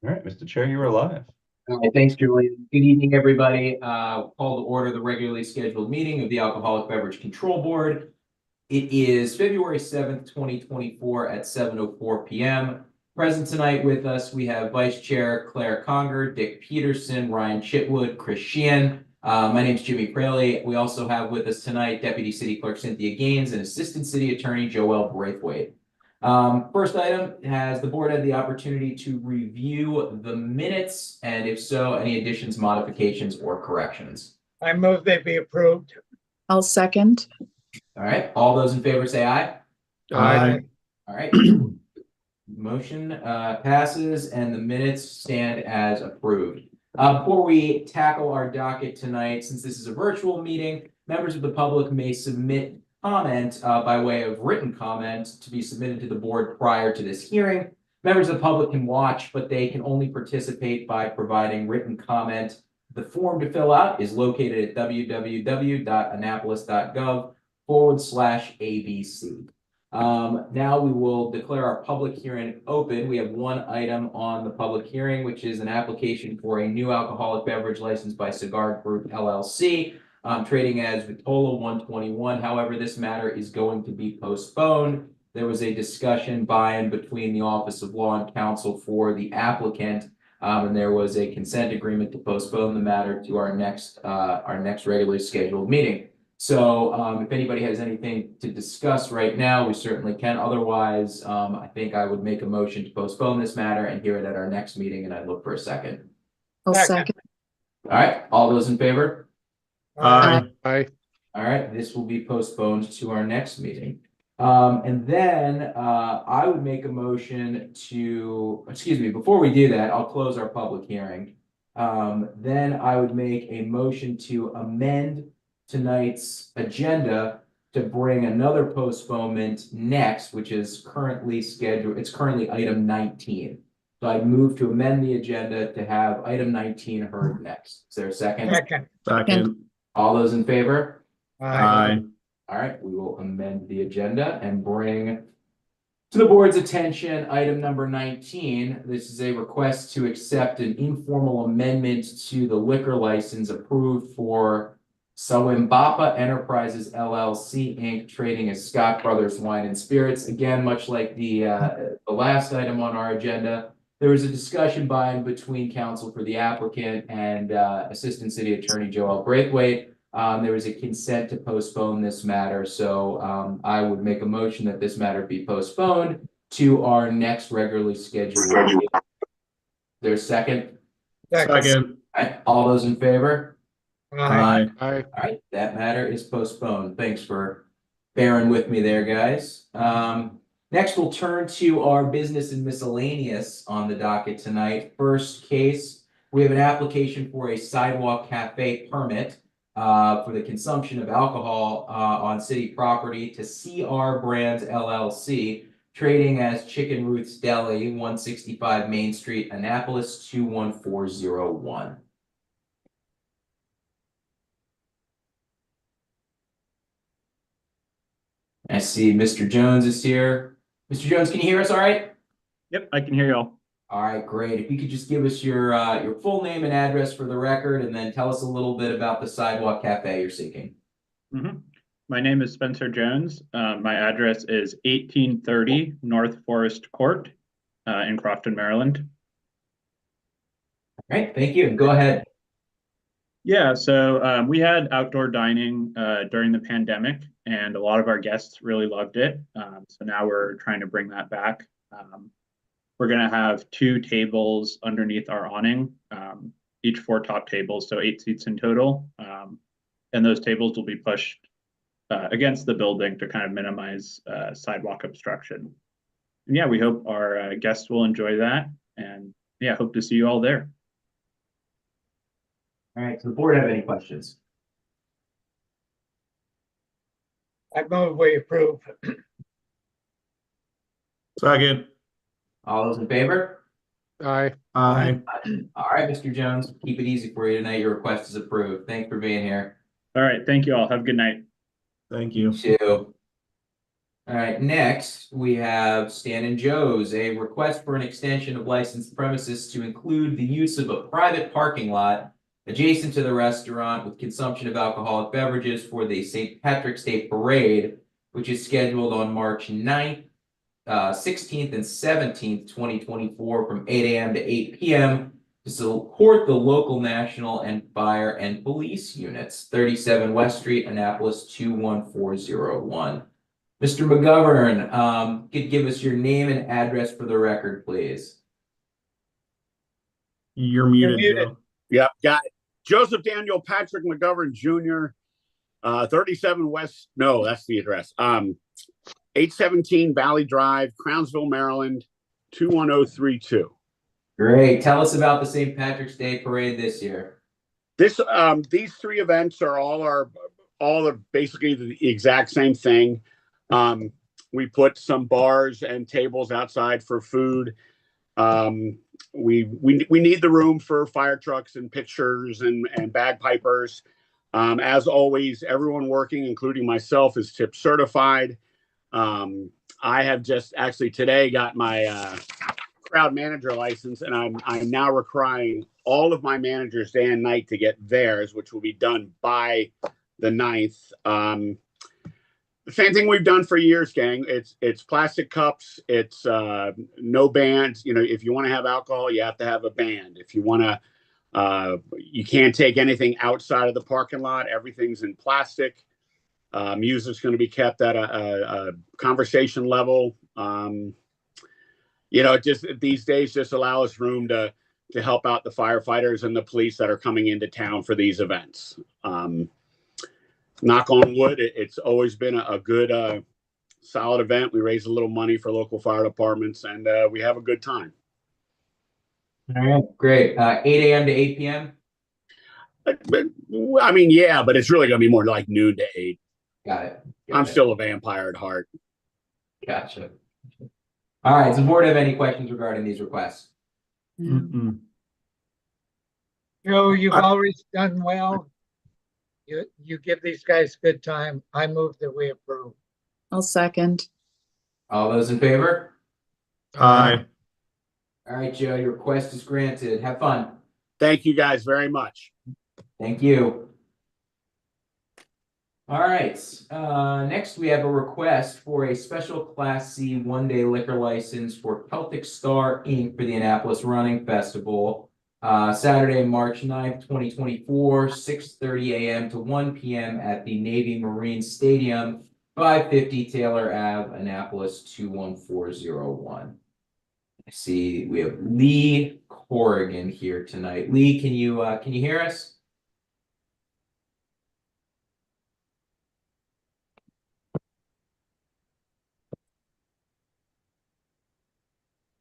All right, Mr. Chair, you are live. All right, thanks, Julian. Good evening, everybody. Call to order the regularly scheduled meeting of the Alcoholic Beverage Control Board. It is February 7th, 2024 at 7:04 p.m. Present tonight with us, we have Vice Chair Claire Conger, Dick Peterson, Ryan Chitwood, Chris Sheehan. My name is Jimmy Praley. We also have with us tonight Deputy City Clerk Cynthia Gaines and Assistant City Attorney Joelle Braithwaite. First item, has the board had the opportunity to review the minutes, and if so, any additions, modifications, or corrections? I move they be approved. I'll second. All right, all those in favor say aye. Aye. All right. Motion passes and the minutes stand as approved. Before we tackle our docket tonight, since this is a virtual meeting, members of the public may submit comment by way of written comment to be submitted to the board prior to this hearing. Members of the public can watch, but they can only participate by providing written comment. The form to fill out is located at www.annapolis.gov/ABC. Now we will declare our public hearing open. We have one item on the public hearing, which is an application for a new alcoholic beverage license by Cigar Group LLC, trading as Vitola 121. However, this matter is going to be postponed. There was a discussion by-in between the Office of Law and Counsel for the applicant, and there was a consent agreement to postpone the matter to our next regularly scheduled meeting. So if anybody has anything to discuss right now, we certainly can. Otherwise, I think I would make a motion to postpone this matter and hear it at our next meeting, and I'd look for a second. I'll second. All right, all those in favor? Aye. Aye. All right, this will be postponed to our next meeting. And then I would make a motion to, before we do that, I'll close our public hearing. Then I would make a motion to amend tonight's agenda to bring another postponement next, which is currently scheduled. It's currently item 19. So I move to amend the agenda to have item 19 heard next. Is there a second? Second. All those in favor? Aye. All right, we will amend the agenda and bring to the board's attention item number 19. This is a request to accept an informal amendment to the liquor license approved for Sawembapa Enterprises LLC Inc. trading as Scott Brothers Wine and Spirits. Again, much like the last item on our agenda, there was a discussion by and between counsel for the applicant and Assistant City Attorney Joelle Braithwaite. There was a consent to postpone this matter, so I would make a motion that this matter be postponed to our next regularly scheduled meeting. There's second? Second. All those in favor? Aye. All right, that matter is postponed. Thanks for bearing with me there, guys. Next, we'll turn to our business and miscellaneous on the docket tonight. First case, we have an application for a sidewalk cafe permit for the consumption of alcohol on city property to CR Brands LLC, trading as Chicken Ruth's Deli, 165 Main Street, Annapolis 21401. I see Mr. Jones is here. Mr. Jones, can you hear us all right? Yep, I can hear y'all. All right, great. If you could just give us your full name and address for the record, and then tell us a little bit about the sidewalk cafe you're seeking. My name is Spencer Jones. My address is 1830 North Forest Court in Crofton, Maryland. All right, thank you. Go ahead. Yeah, so we had outdoor dining during the pandemic, and a lot of our guests really loved it. So now we're trying to bring that back. We're going to have 2 tables underneath our awning, each 4 top tables, so 8 seats in total. And those tables will be pushed against the building to kind of minimize sidewalk obstruction. And yeah, we hope our guests will enjoy that. And yeah, hope to see you all there. All right, does the board have any questions? I move we approve. Second. All those in favor? Aye. Aye. All right, Mr. Jones, keep it easy for you tonight. Your request is approved. Thanks for being here. All right, thank you all. Have a good night. Thank you. You too. All right, next we have Stan and Joe's, a request for an extension of licensed premises to include the use of a private parking lot adjacent to the restaurant with consumption of alcoholic beverages for the St. Patrick's Day Parade, which is scheduled on March 9th, 16th, and 17th, 2024, from 8 a.m. to 8 p.m. to support the local, national, and fire and police units. 37 West Street, Annapolis 21401. Mr. McGovern, could give us your name and address for the record, please. You're muted, muted. Joe. Yep, got it. Joseph Daniel Patrick McGovern Jr., 37 West, no, that's the address. 817 Valley Drive, Crownsville, Maryland, 21032. Great. Tell us about the St. Patrick's Day Parade this year. These three events are all basically the exact same thing. We put some bars and tables outside for food. We need the room for fire trucks and pitchers and bagpipers. As always, everyone working, including myself, is tip certified. I have just actually today got my crowd manager license, and I'm now requiring all of my managers day and night to get theirs, which will be done by the 9th. Same thing we've done for years, gang. It's plastic cups. It's no bands. You know, if you want to have alcohol, you have to have a band. If you want to, you can't take anything outside of the parking lot. Everything's in plastic. Music's going to be kept at a conversation level. You know, just these days just allow us room to help out the firefighters and the police that are coming into town for these events. Knock on wood, it's always been a good, solid event. We raise a little money for local fire departments, and we have a good time. All right, great. 8 a.m. to 8 p.m. But, I mean, yeah, but it's really going to be more like noon to 8. Got it. I'm still a vampire at heart. Gotcha. All right. Does the board have any questions regarding these requests? Mm-mm. Joe, you've always done well. You give these guys good time. I move that we approve. I'll second. All those in favor? Aye. All right, Joe, your request is granted. Have fun. Thank you guys very much. Thank you. All right, next we have a request for a special Class C one-day liquor license for Celtic Star Inc. for the Annapolis Running Festival. Saturday, March 9th, 2024, 6:30 a.m. to 1 p.m. at the Navy Marine Stadium, 550 Taylor Ave, Annapolis 21401. I see we have Lee Corrigan here tonight. Lee, can you hear us?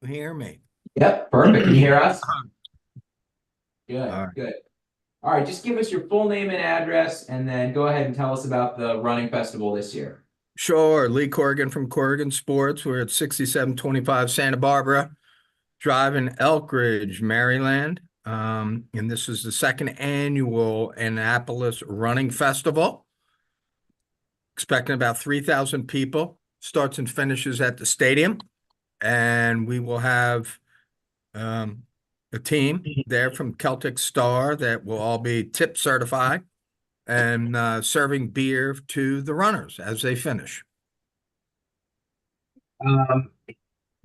Hear me? Yep, perfect. Can you hear us? Good, All right. good. All right, just give us your full name and address, and then go ahead and tell us about the running festival this year. Sure. Lee Corrigan from Corrigan Sports. We're at 6725 Santa Barbara Drive in Elk Ridge, Maryland. And this is the second annual Annapolis Running Festival. Expecting about 3,000 people. Starts and finishes at the stadium. And we will have a team there from Celtic Star that will all be tip certified and serving beer to the runners as they finish.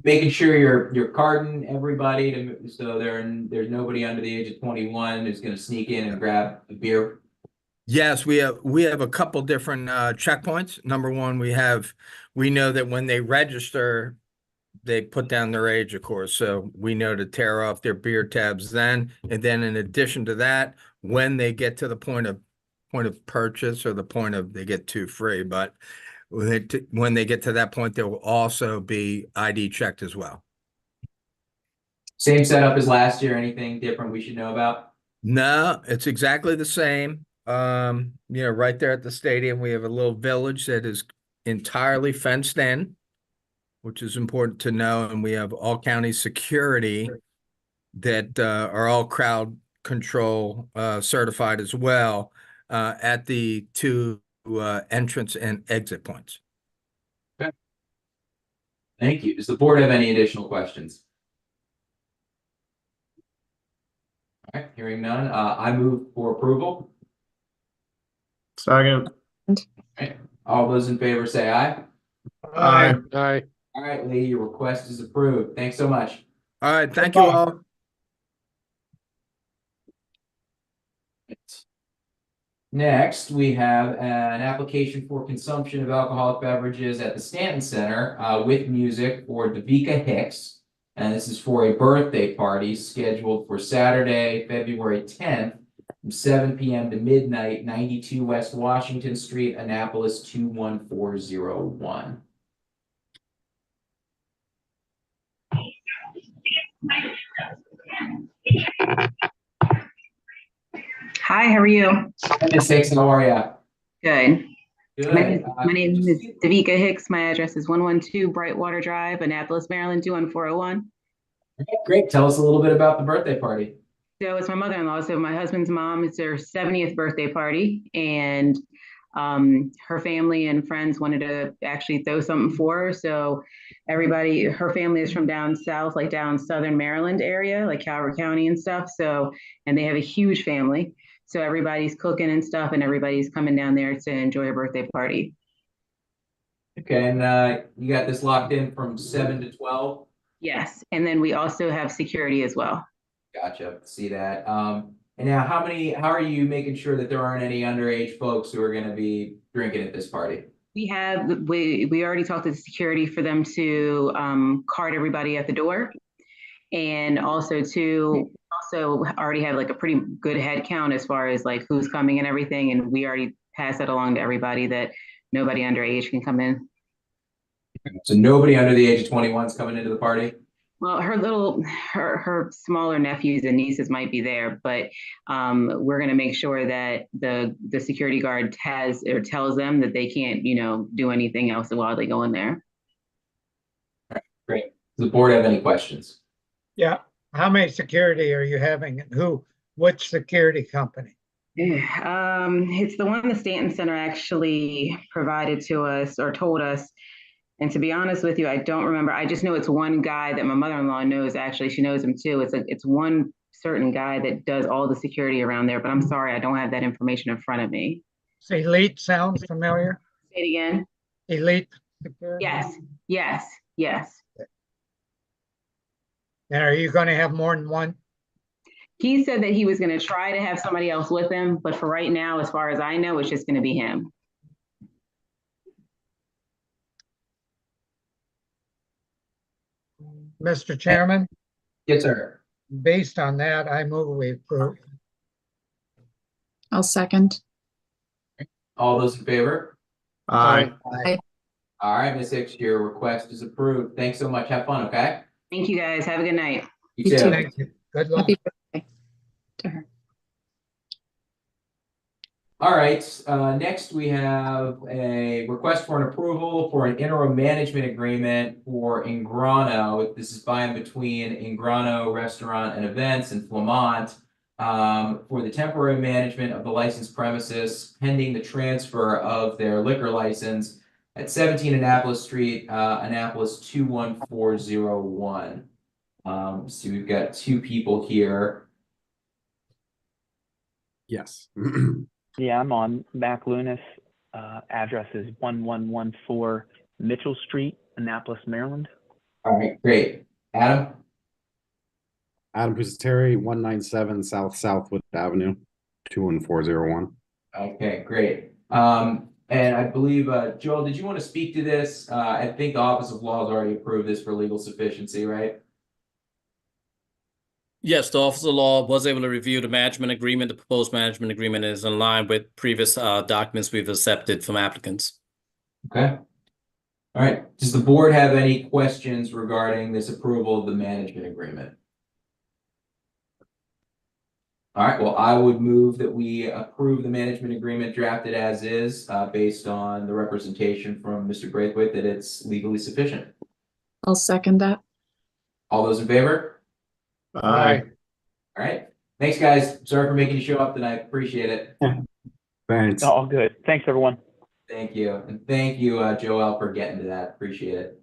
Making sure you're carding everybody so there's nobody under the age of 21 who's going to sneak in and grab a beer. Yes, we have a couple different checkpoints. Number one, we know that when they register, they put down their age, of course, so we know to tear off their beer tabs then. And then in addition to that, when they get to the point of purchase or the point of they get two free, but when they get to that point, there will also be ID checked as well. Same setup as last year. Anything different we should know about? No, it's exactly the same. Right there at the stadium, we have a little village that is entirely fenced in, which is important to know. And we have all county security that are all crowd control certified as well at the two entrance and exit points. Okay. Thank you. Does the board have any additional questions? All right, hearing none, I move for approval. Second. All those in favor say aye. Aye. Aye. All right, Lee, your request is approved. Thanks so much. All right, thank you Goodbye. all. Next, we have an application for consumption of alcoholic beverages at the Stanton Center with music for Davika Hicks. And this is for a birthday party scheduled for Saturday, February 10th from 7 p.m. to midnight, 92 West Washington Street, Annapolis 21401. Hi, how are you? Hi, Ms. Hicks, how are you? Good. Good. My name is Davika Hicks. My address is 112 Brightwater Drive, Annapolis, Maryland, 21401. Great. Tell us a little bit about the birthday party. So it's my mother-in-law. So my husband's mom, it's their 70th birthday party, and her family and friends wanted to actually throw something for her. So everybody, her family is from down south, like down southern Maryland area, like Calvert County and stuff. So, and they have a huge family. So everybody's cooking and stuff, and everybody's coming down there to enjoy a birthday party. Okay, and you got this locked in from 7 to 12? Yes, and then we also have security as well. Gotcha, see that. And now how are you making sure that there aren't any underage folks who are gonna be drinking at this party? We already talked to the security for them to card everybody at the door. And also already have like a pretty good head count as far as like who's coming and everything. And we already passed that along to everybody that nobody underage can come in. So nobody under the age of 21 is coming into the party? Well, her smaller nephews and nieces might be there, but we're going to make sure that the security guard tells them that they can't, do anything else while they go in there. Great. Does the board have any questions? Yeah. How many security are you having and which security company? It's the one the Stanton Center actually provided to us or told us. And to be honest with you, I don't remember. I just know it's one guy that my mother-in-law knows. Actually, she knows him too. It's one certain guy that does all the security around there, but I'm sorry, I don't have that information in front of me. Does Elite sound familiar? Say it again. Elite Security? Yes. And are you going to have more than one? He said that he was going to try to have somebody else with him, but for right now, as far as I know, it's just going to be him. Mr. Chairman, Yes, sir. based on that, I move we approve. I'll second. All those in favor? Aye. All right, Ms. Hicks, your request is approved. Thanks so much. Have fun, okay? Thank you guys. Have a good night. You too. Thank you. Good luck. Happy birthday to her. All right, next we have a request for an approval for an interim management agreement for Ingrano. This is by and between Ingrano Restaurant and Events and Flamont for the temporary management of the licensed premises pending the transfer of their liquor license at 17 Annapolis Street, Annapolis 21401. So we've got two people here. Yes. Yeah, I'm on. Mac Lunas. Address is 1114 Mitchell Street, Annapolis, Maryland. All right, great. Adam? Adam Pusateri, 197 South Southwood Avenue, 21401. Okay, great. And I believe, Joel, did you want to speak to this? I think the Office of Law has already approved this for legal sufficiency, right? Yes, the Office of Law was able to review the management agreement. The proposed management agreement is in line with previous documents we've accepted from applicants. Okay. All right. Does the board have any questions regarding this approval of the management agreement? All right. Well, I would move that we approve the management agreement drafted as is, based on the representation from Mr. Braithwaite that it's legally sufficient. I'll second that. All those in favor? Aye. All right. Thanks, guys. Sorry for making you show up tonight. Appreciate it. Thanks. All good. Thanks, everyone. Thank you. And thank you, Joel, for getting to that. Appreciate it.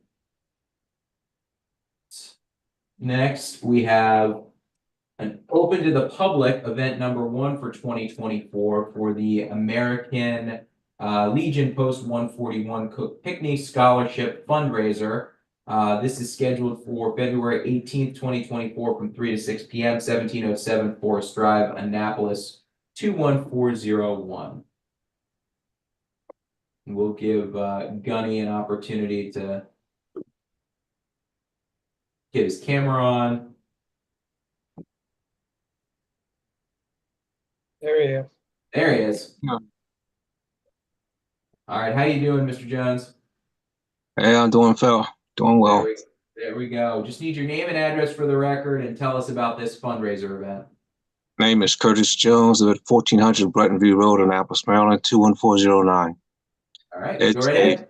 Next, we have an open to the public event number 1 for 2024 for the American Legion Post 141 Cook Picnic Scholarship Fundraiser. This is scheduled for February 18th, 2024 from 3 to 6 p.m., 1707 Forest Drive, Annapolis, 21401. We'll give Gunny an opportunity to get his camera on. There he is. There he is. Yeah. All right, how you doing, Mr. Jones? Hey, I'm doing well. There we go. Just need your name and address for the record and tell us about this fundraiser event. Name is Curtis Jones at 1400 Brighton View Road, Annapolis, Maryland, 21409. All right, It's go right ahead.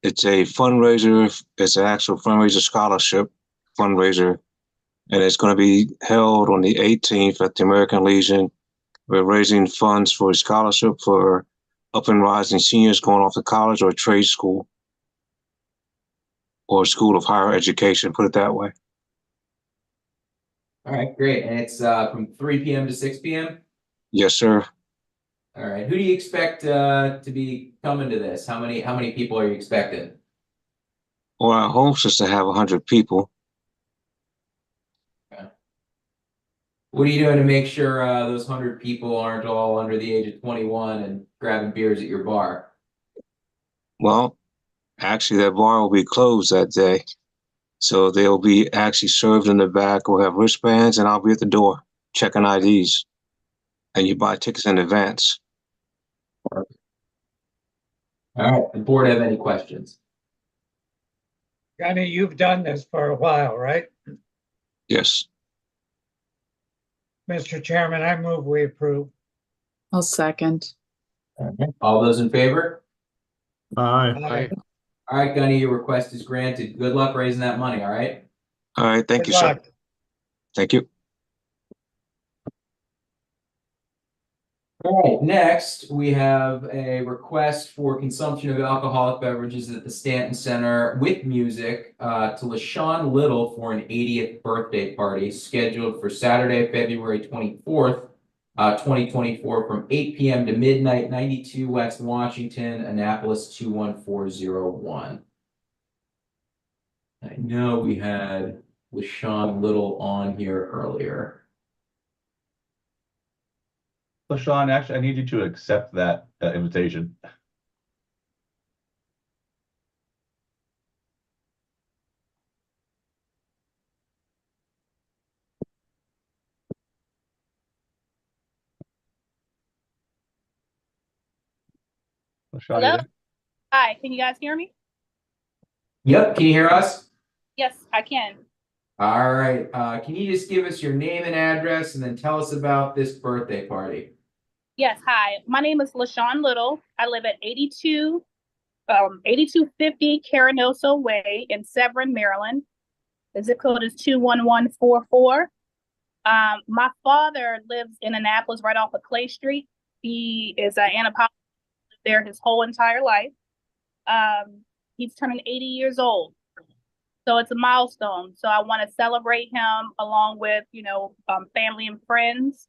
It's a fundraiser. It's an actual fundraiser scholarship fundraiser, and it's going to be held on the 18th at the American Legion. We're raising funds for a scholarship for up and rising seniors going off to college or trade school or school of higher education, put it that way. All right, great. And it's from 3 p.m. to 6 p.m.? Yes, sir. All right. Who do you expect to be coming to this? How many people are you expecting? Well, our hopes is to have 100 people. What are you doing to make sure those 100 people aren't all under the age of 21 and grabbing beers at your bar? Well, actually, that bar will be closed that day. So they'll be actually served in the back. We'll have wristbands, and I'll be at the door checking IDs. And you buy tickets in advance. All right. The board have any questions? Gunny, you've done this for a while, right? Yes. Mr. Chairman, I move we approve. I'll second. All those in favor? Aye. All right, Gunny, your request is granted. Good luck raising that money, all right? All right. Thank Good you, sir. luck. Thank you. All right, next we have a request for consumption of alcoholic beverages at the Stanton Center with music to LaShawn Little for an 80th birthday party scheduled for Saturday, February 24th, 2024 from 8 p.m. to midnight, 92 West Washington, Annapolis 21401. I know we had LaShawn Little on here earlier. LaShawn, actually, I need you to accept that invitation. LaShawn, you Hello? there? Hi, can you guys hear me? Yep, can you hear us? Yes, I can. All right, can you just give us your name and address and then tell us about this birthday party? Yes, hi. My name is LaShawn Little. I live at 8250 Caranoso Way in Severn, Maryland. The zip code is 21144. My father lives in Annapolis right off of Clay Street. He is an Annapolis there his whole entire life. He's turning 80 years old. So it's a milestone. So I want to celebrate him along with, family and friends.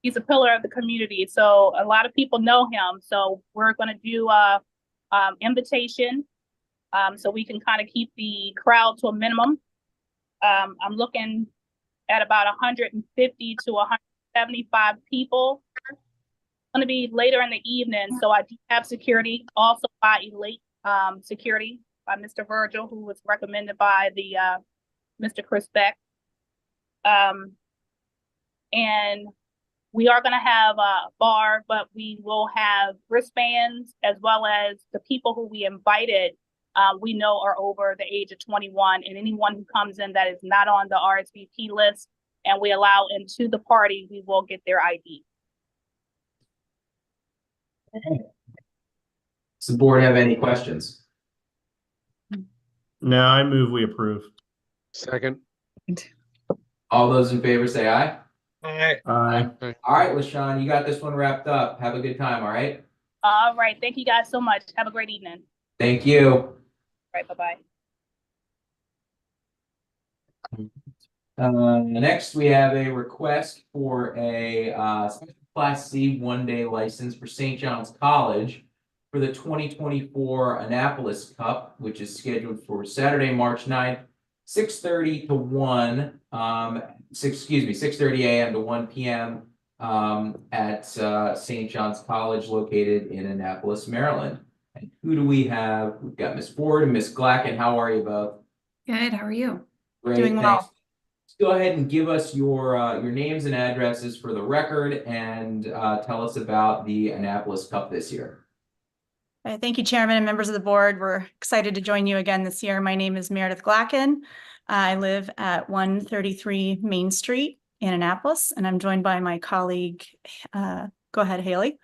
He's a pillar of the community. So a lot of people know him. So we're going to do a invitation so we can kind of keep the crowd to a minimum. I'm looking at about 150 to 175 people. It's going to be later in the evening. So I do have security also by Elite Security by Mr. Virgil, who was recommended by the Mr. Chris Beck. And we are going to have a bar, but we will have wristbands as well as the people who we invited we know are over the age of 21, and anyone who comes in that is not on the RSVP list and we allow into the party, we will get their ID. Does the board have any questions? No, I move we approve. Second. All those in favor say aye. Aye. Aye. All right, LaShawn, you got this one wrapped up. Have a good time, all right? All right. Thank you guys so much. Have a great evening. Thank you. All right. Bye-bye. Next, we have a request for a special Class C one-day license for St. John's College for the 2024 Annapolis Cup, which is scheduled for Saturday, March 9th, 6:30 to 1, 6:30 a.m. to 1 p.m. At St. John's College located in Annapolis, Maryland. And who do we have? We've got Miss Ford and Miss Glacken. How are you both? Good. How are you? Great, Doing well. thanks. Go ahead and give us your names and addresses for the record, and tell us about the Annapolis Cup this year. Thank you, Chairman and members of the board. We're excited to join you again this year. My name is Meredith Glacken. I live at 133 Main Street in Annapolis, and I'm joined by my colleague. Go ahead, Haley.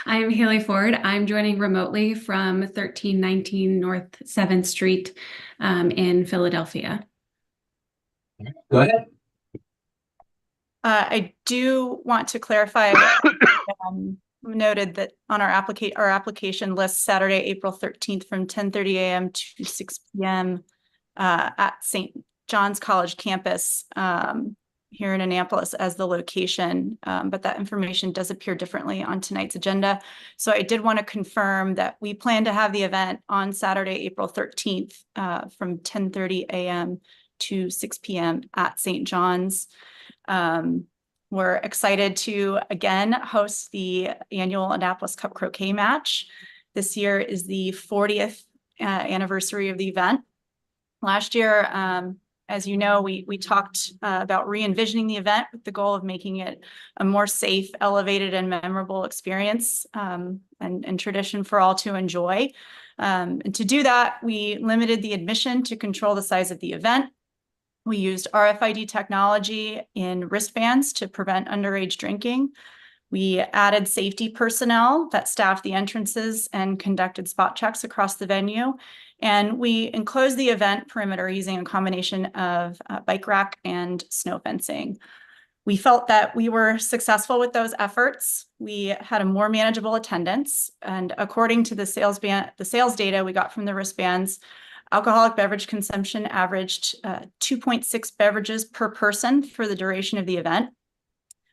I'm Haley Ford. I'm joining remotely from 1319 North 7th Street in Philadelphia. Go ahead. I do want to clarify, noted that on our application list Saturday, April 13th from 10:30 a.m. to 6 p.m. At St. John's College campus here in Annapolis as the location, but that information does appear differently on tonight's agenda. So I did want to confirm that we plan to have the event on Saturday, April 13th from 10:30 a.m. to 6 p.m. at St. John's. We're excited to again host the annual Annapolis Cup croquet match. This year is the 40th anniversary of the event. Last year, as you know, we talked about re-envisioning the event with the goal of making it a more safe, elevated, and memorable experience and tradition for all to enjoy. And to do that, we limited the admission to control the size of the event. We used RFID technology in wristbands to prevent underage drinking. We added safety personnel that staffed the entrances and conducted spot checks across the venue. And we enclosed the event perimeter using a combination of bike rack and snow fencing. We felt that we were successful with those efforts. We had a more manageable attendance. And according to the sales data we got from the wristbands, alcoholic beverage consumption averaged 2.6 beverages per person for the duration of the event.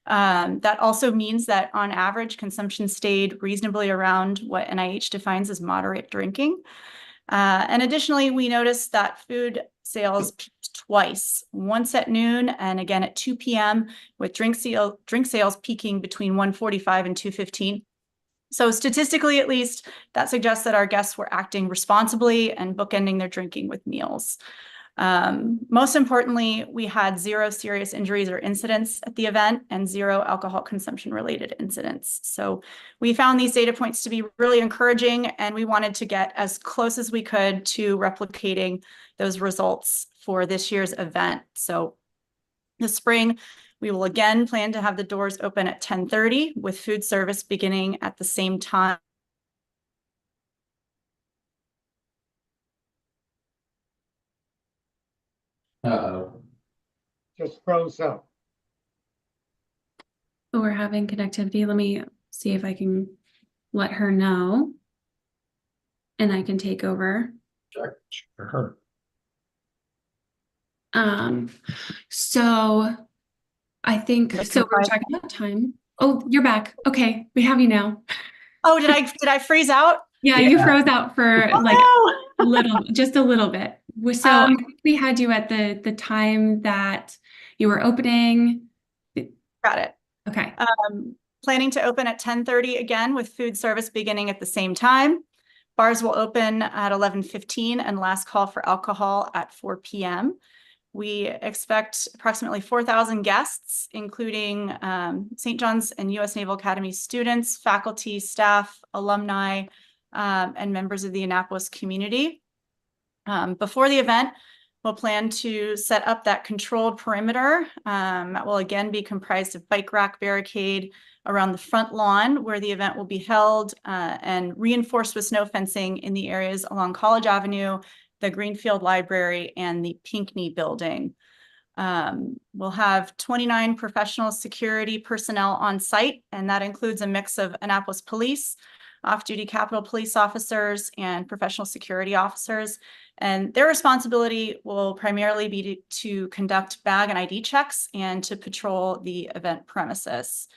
That also means that on average, consumption stayed reasonably around what NIH defines as moderate drinking. And additionally, we noticed that food sales peaked twice, once at noon and again at 2 p.m., with drink sales peaking between 1:45 and 2:15. So statistically, at least, that suggests that our guests were acting responsibly and bookending their drinking with meals. Most importantly, we had 0 serious injuries or incidents at the event and 0 alcohol consumption related incidents. So we found these data points to be really encouraging, and we wanted to get as close as we could to replicating those results for this year's event. So this spring, we will again plan to have the doors open at 10:30 with food service beginning at the same time. Uh-oh. Just froze up. So we're having connectivity. Let me see if I can let her know. And I can take over. Sure. Sure. So I think so we're talking about time. Oh, you're back. Okay, we have you now. Oh, did I freeze out? Yeah, you froze out for like just a little bit. So I think we had you at the time that you were opening. Got it. Okay. Planning to open at 10:30 again with food service beginning at the same time. Bars will open at 11:15 and last call for alcohol at 4 p.m. We expect approximately 4,000 guests, including St. John's and U.S. Naval Academy students, faculty, staff, alumni, and members of the Annapolis community. Before the event, we'll plan to set up that controlled perimeter that will again be comprised of bike rack barricade around the front lawn where the event will be held and reinforced with snow fencing in the areas along College Avenue, the Greenfield Library, and the Pinckney Building. We'll have 29 professional security personnel on site, and that includes a mix of Annapolis Police, off-duty Capitol Police officers, and professional security officers. And their responsibility will primarily be to conduct bag and ID checks and to patrol the event premises.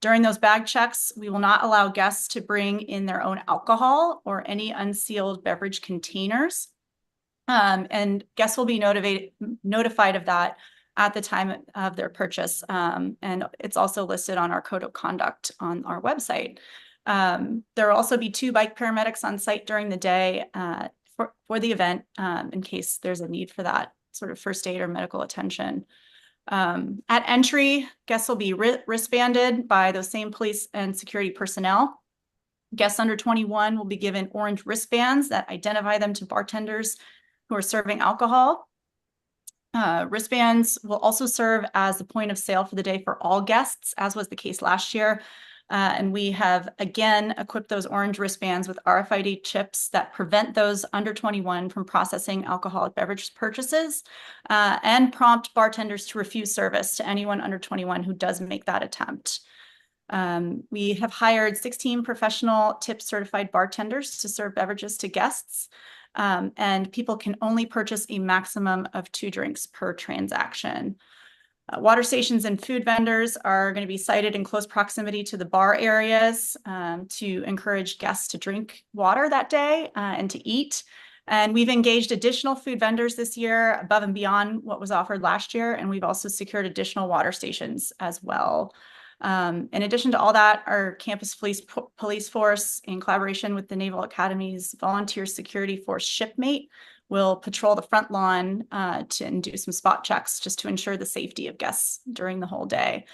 During those bag checks, we will not allow guests to bring in their own alcohol or any unsealed beverage containers. And guests will be notified of that at the time of their purchase. And it's also listed on our code of conduct on our website. There will also be 2 bike paramedics on site during the day for the event in case there's a need for that sort of first aid or medical attention. At entry, guests will be wristbanded by those same police and security personnel. Guests under 21 will be given orange wristbands that identify them to bartenders who are serving alcohol. Wristbands will also serve as the point of sale for the day for all guests, as was the case last year. And we have again equipped those orange wristbands with RFID chips that prevent those under 21 from processing alcoholic beverage purchases and prompt bartenders to refuse service to anyone under 21 who does make that attempt. We have hired 16 professional tip certified bartenders to serve beverages to guests. And people can only purchase a maximum of 2 drinks per transaction. Water stations and food vendors are going to be sited in close proximity to the bar areas to encourage guests to drink water that day and to eat. And we've engaged additional food vendors this year above and beyond what was offered last year. And we've also secured additional water stations as well. In addition to all that, our campus police force, in collaboration with the Naval Academy's volunteer security force Shipmate, will patrol the front lawn and do some spot checks just to ensure the safety of guests during the whole day.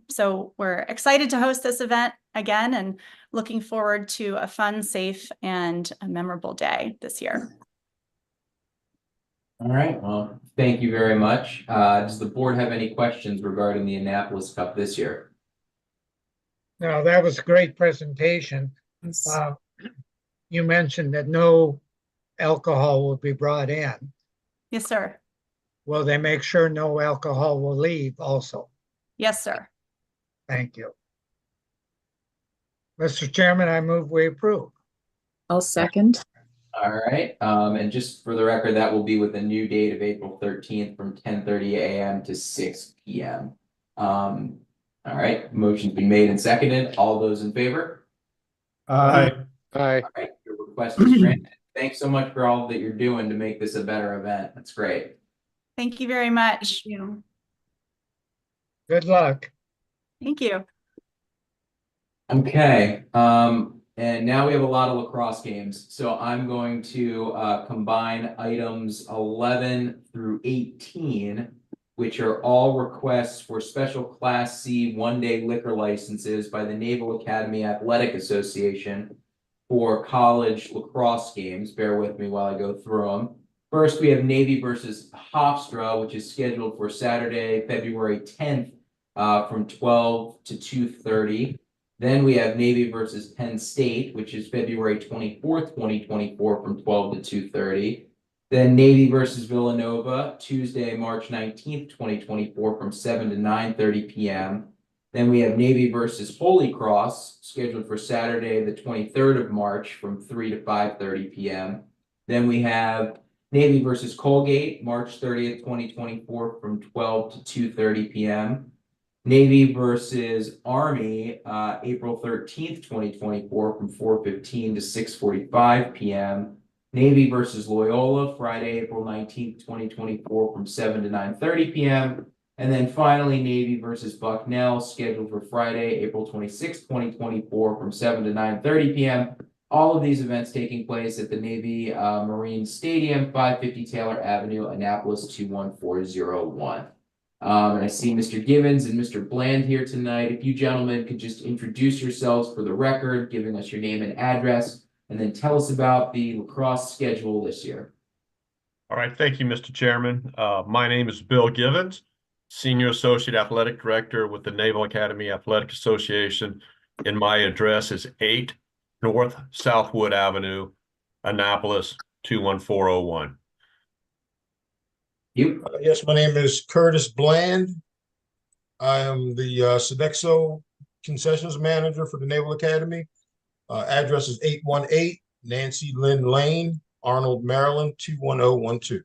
So we're excited to host this event again and looking forward to a fun, safe, and a memorable day this year. All right, well, thank you very much. Does the board have any questions regarding the Annapolis Cup this year? No, that was a great presentation. You mentioned that no alcohol will be brought in. Yes, sir. Will they make sure no alcohol will leave also? Yes, sir. Thank you. Mr. Chairman, I move we approve. I'll second. All right, and just for the record, that will be with a new date of April 13th from 10:30 a.m. to 6 p.m. All right, motion's been made and seconded. All those in favor? Aye. All right, your request is granted. Thanks so much for all that you're doing to make this a better event. That's great. Thank you very much. Thank you. Good luck. Thank you. Okay, and now we have a lot of lacrosse games. So I'm going to combine items 11 through 18, which are all requests for special Class C one-day liquor licenses by the Naval Academy Athletic Association for college lacrosse games. Bear with me while I go through them. First, we have Navy versus Hofstra, which is scheduled for Saturday, February 10th from 12 to 2:30. Then we have Navy versus Penn State, which is February 24th, 2024 from 12 to 2:30. Then Navy versus Villanova, Tuesday, March 19th, 2024 from 7 to 9:30 p.m. Then we have Navy versus Holy Cross, scheduled for Saturday, the 23rd of March from 3 to 5:30 p.m. Then we have Navy versus Colgate, March 30th, 2024 from 12 to 2:30 p.m. Navy versus Army, April 13th, 2024 from 4:15 to 6:45 p.m. Navy versus Loyola, Friday, April 19th, 2024 from 7 to 9:30 p.m. And then finally, Navy versus Bucknell, scheduled for Friday, April 26th, 2024 from 7 to 9:30 p.m. All of these events taking place at the Navy Marine Stadium, 550 Taylor Avenue, Annapolis 21401. And I see Mr. Givens and Mr. Bland here tonight. If you gentlemen could just introduce yourselves for the record, giving us your name and address, and then tell us about the lacrosse schedule this year. All right, thank you, Mr. Chairman. My name is Bill Givens, Senior Associate Athletic Director with the Naval Academy Athletic Association, and my address is 8 North Southwood Avenue, Annapolis 21401. You? Yes, my name is Curtis Bland. I am the Sodexo Concessions Manager for the Naval Academy. Address is 818 Nancy Lynn Lane, Arnold, Maryland, 21012.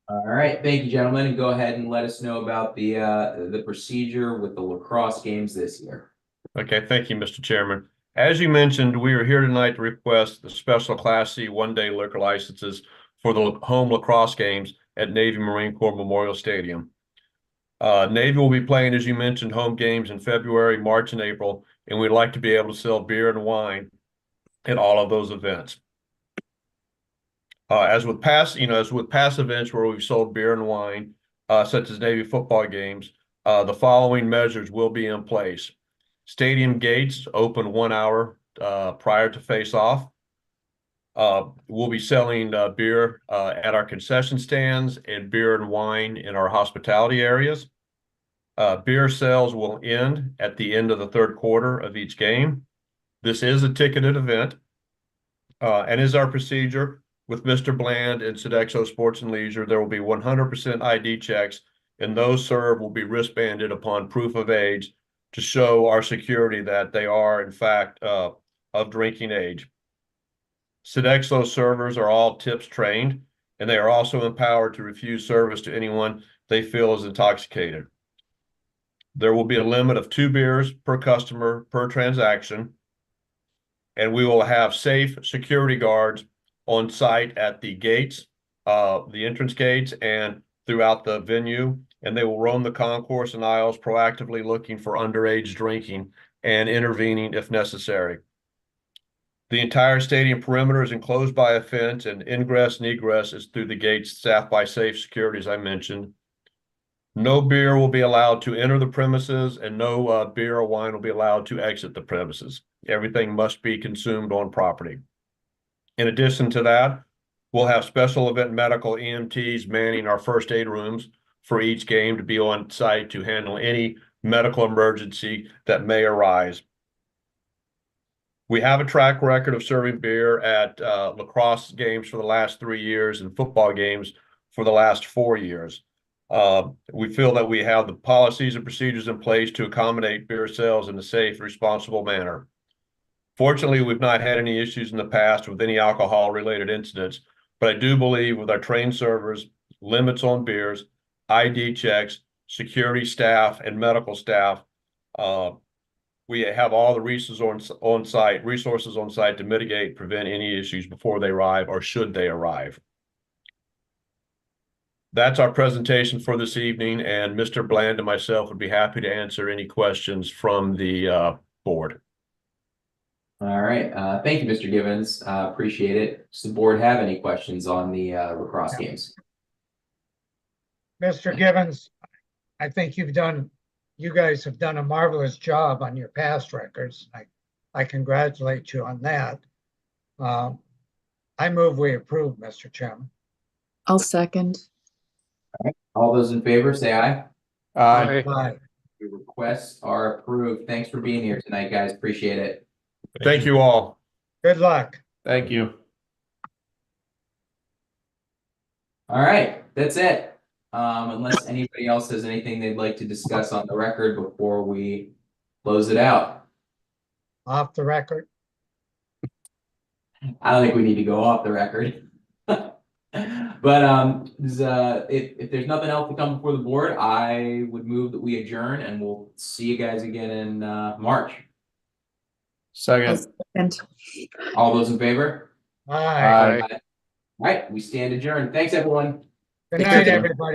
All right, thank you, gentlemen, and go ahead and let us know about the procedure with the lacrosse games this year. Okay, thank you, Mr. Chairman. As you mentioned, we are here tonight to request the special Class C one-day liquor licenses for the home lacrosse games at Navy Marine Corps Memorial Stadium. Navy will be playing, as you mentioned, home games in February, March, and April, and we'd like to be able to sell beer and wine at all of those events. As with past events where we've sold beer and wine, such as Navy football games, the following measures will be in place. Stadium gates open 1 hour prior to face-off. We'll be selling beer at our concession stands and beer and wine in our hospitality areas. Beer sales will end at the end of the third quarter of each game. This is a ticketed event, and is our procedure with Mr. Bland and Sodexo Sports and Leisure. There will be 100% ID checks, and those served will be wristbanded upon proof of age to show our security that they are, in fact, of drinking age. Sodexo servers are all TIPS trained, and they are also empowered to refuse service to anyone they feel is intoxicated. There will be a limit of 2 beers per customer per transaction, and we will have safe security guards on site at the gates, the entrance gates, and throughout the venue, and they will roam the concourse and aisles proactively looking for underage drinking and intervening if necessary. The entire stadium perimeter is enclosed by a fence, and ingress and egress is through the gates staffed by safe security, as I mentioned. No beer will be allowed to enter the premises, and no beer or wine will be allowed to exit the premises. Everything must be consumed on property. In addition to that, we'll have special event medical EMTs manning our first aid rooms for each game to be on site to handle any medical emergency that may arise. We have a track record of serving beer at lacrosse games for the last 3 years and football games for the last 4 years. We feel that we have the policies and procedures in place to accommodate beer sales in a safe, responsible manner. Fortunately, we've not had any issues in the past with any alcohol-related incidents, but I do believe with our trained servers, limits on beers, ID checks, security staff, and medical staff, we have all the resources on site to mitigate and prevent any issues before they arrive or should they arrive. That's our presentation for this evening, and Mr. Bland and myself would be happy to answer any questions from the board. All right, thank you, Mr. Givens. Appreciate it. Does the board have any questions on the lacrosse games? Mr. Givens, I think you guys have done a marvelous job on your past records. I congratulate you on that. I move we approve, Mr. Chairman. I'll second. All right. All those in favor, say aye. Aye. Aye. The requests are approved. Thanks for being here tonight, guys. Appreciate it. Thank you all. Good luck. Thank you. All right, that's it. Unless anybody else has anything they'd like to discuss on the record before we close it out. Off the record. I don't think we need to go off the record. But if there's nothing else to come before the board, I would move that we adjourn, and we'll see you guys again in March. Second. All those in favor? Aye. All right, we stand adjourned. Thanks, everyone. Good night, everybody.